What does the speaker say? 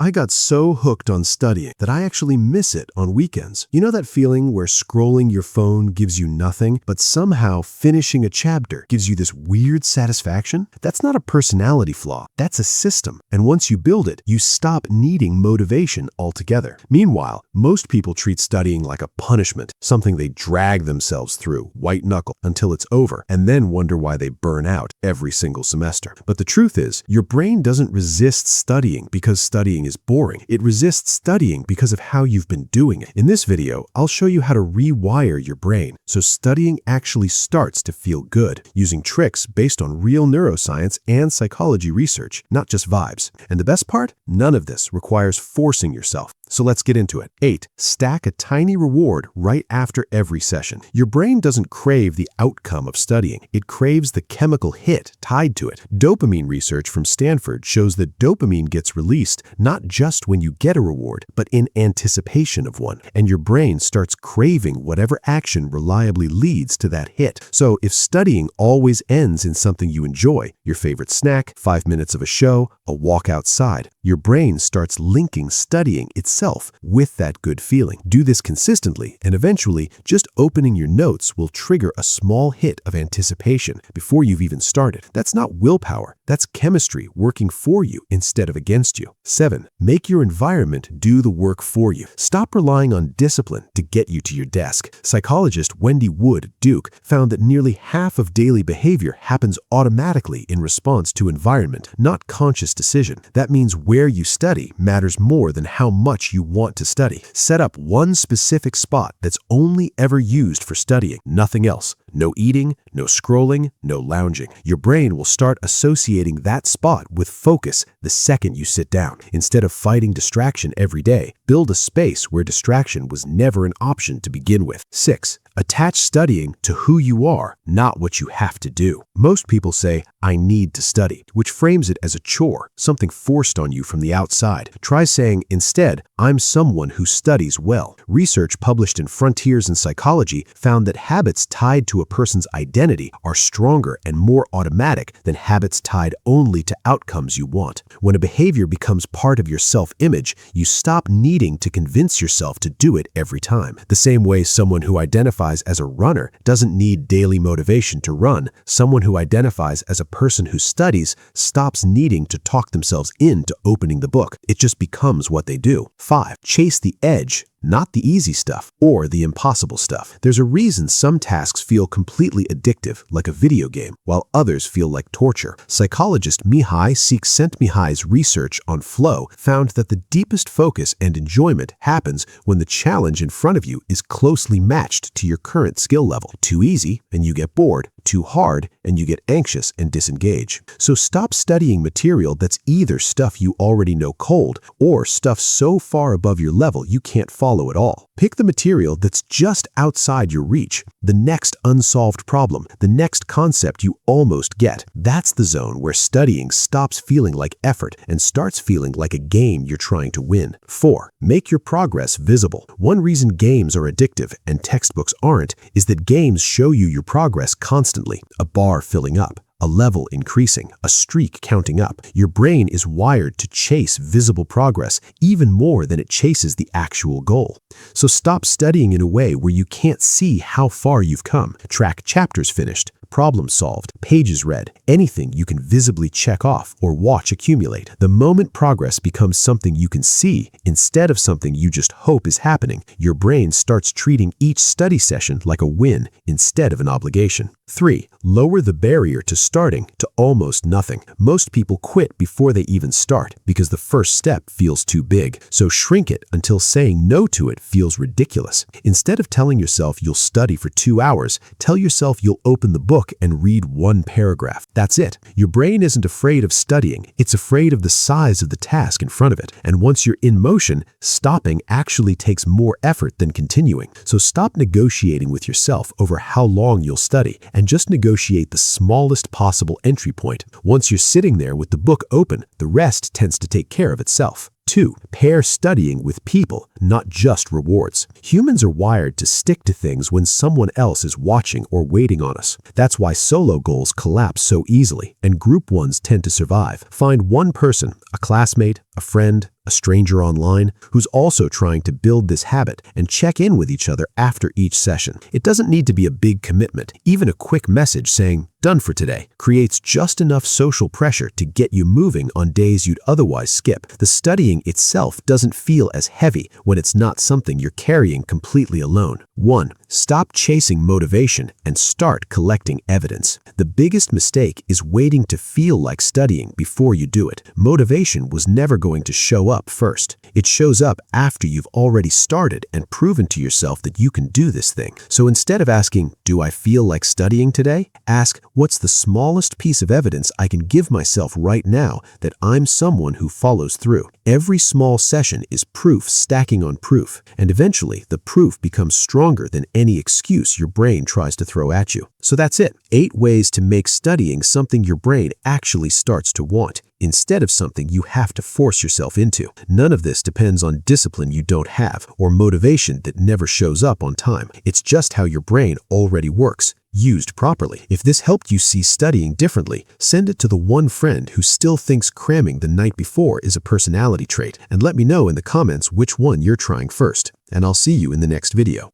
I got so hooked on studying that I actually miss it on weekends. You know that feeling where scrolling your phone gives you nothing, but somehow finishing a chapter gives you this weird satisfaction? That's not a personality flaw. That's a system. And once you build it, you stop needing motivation altogether. Meanwhile, most people treat studying like a punishment, something they drag themselves through, white knuckle, until it's over, and then wonder why they burn out every single semester. But the truth is, your brain doesn't resist studying because studying is boring. It resists studying because of how you've been doing it. In this video, I'll show you how to rewire your brain so studying actually starts to feel good, using tricks based on real neuroscience and psychology research, not just vibes. And the best part? None of this requires forcing yourself. So let's get into it. 8. Stack a tiny reward right after every session. Your brain doesn't crave the outcome of studying. It craves the chemical hit tied to it. Dopamine research from Stanford shows that dopamine gets released not just when you get a reward, but in anticipation of one. And your brain starts craving whatever action reliably leads to that hit. So if studying always ends in something you enjoy, your favorite snack, 5 minutes of a show, a walk outside, your brain starts linking studying itself with that good feeling. Do this consistently, and eventually, just opening your notes will trigger a small hit of anticipation before you've even started. That's not willpower. That's chemistry working for you instead of against you. 7. Make your environment do the work for you. Stop relying on discipline to get you to your desk. Psychologist Wendy Wood Duke found that nearly half of daily behavior happens automatically in response to environment, not conscious decision. That means where you study matters more than how much you want to study. Set up one specific spot that's only ever used for studying, nothing else. No eating, no scrolling, no lounging. Your brain will start associating that spot with focus the second you sit down. Instead of fighting distraction every day, build a space where distraction was never an option to begin with. 6. Attach studying to who you are, not what you have to do. Most people say, I need to study, which frames it as a chore, something forced on you from the outside. Try saying, instead, I'm someone who studies well. Research published in Frontiers in Psychology found that habits tied to a person's identity are stronger and more automatic than habits tied only to outcomes you want. When a behavior becomes part of your self-image, you stop needing to convince yourself to do it every time. The same way someone who identifies as a runner doesn't need daily motivation to run, someone who identifies as a person who studies stops needing to talk themselves into opening the book. It just becomes what they do. 5. Chase the edge, not the easy stuff or the impossible stuff. There's a reason some tasks feel completely addictive, like a video game, while others feel like torture. Psychologist Mihai Csikszentmihalyi's research on flow found that the deepest focus and enjoyment happens when the challenge in front of you is closely matched to your current skill level. Too easy, and you get bored. Too hard, and you get anxious and disengage. So stop studying material that's either stuff you already know cold or stuff so far above your level you can't follow at all. Pick the material that's just outside your reach, the next unsolved problem, the next concept you almost get. That's the zone where studying stops feeling like effort and starts feeling like a game you're trying to win. 4. Make your progress visible. One reason games are addictive and textbooks aren't is that games show you your progress constantly, a bar filling up, a level increasing, a streak counting up. Your brain is wired to chase visible progress even more than it chases the actual goal. So stop studying in a way where you can't see how far you've come. Track chapters finished, problem solved, pages read, anything you can visibly check off or watch accumulate. The moment progress becomes something you can see instead of something you just hope is happening, your brain starts treating each study session like a win instead of an obligation. 3. Lower the barrier to starting to almost nothing. Most people quit before they even start because the first step feels too big. So shrink it until saying no to it feels ridiculous. Instead of telling yourself you'll study for 2 hours, tell yourself you'll open the book and read one paragraph. That's it. Your brain isn't afraid of studying. It's afraid of the size of the task in front of it. And once you're in motion, stopping actually takes more effort than continuing. So stop negotiating with yourself over how long you'll study and just negotiate the smallest possible entry point. Once you're sitting there with the book open, the rest tends to take care of itself. 2. Pair studying with people, not just rewards. Humans are wired to stick to things when someone else is watching or waiting on us. That's why solo goals collapse so easily, and group ones tend to survive. Find one person, a classmate, a friend, a stranger online, who's also trying to build this habit, and check in with each other after each session. It doesn't need to be a big commitment. Even a quick message saying, "Done for today," creates just enough social pressure to get you moving on days you'd otherwise skip. The studying itself doesn't feel as heavy when it's not something you're carrying completely alone. 1. Stop chasing motivation and start collecting evidence. The biggest mistake is waiting to feel like studying before you do it. Motivation was never going to show up first. It shows up after you've already started and proven to yourself that you can do this thing. So instead of asking, "Do I feel like studying today?" ask, "What's the smallest piece of evidence I can give myself right now that I'm someone who follows through?" Every small session is proof stacking on proof, and eventually the proof becomes stronger than any excuse your brain tries to throw at you. So that's it. 8 ways to make studying something your brain actually starts to want, instead of something you have to force yourself into. None of this depends on discipline you don't have or motivation that never shows up on time. It's just how your brain already works, used properly. If this helped you see studying differently, send it to the one friend who still thinks cramming the night before is a personality trait, and let me know in the comments which one you're trying first. And I'll see you in the next video.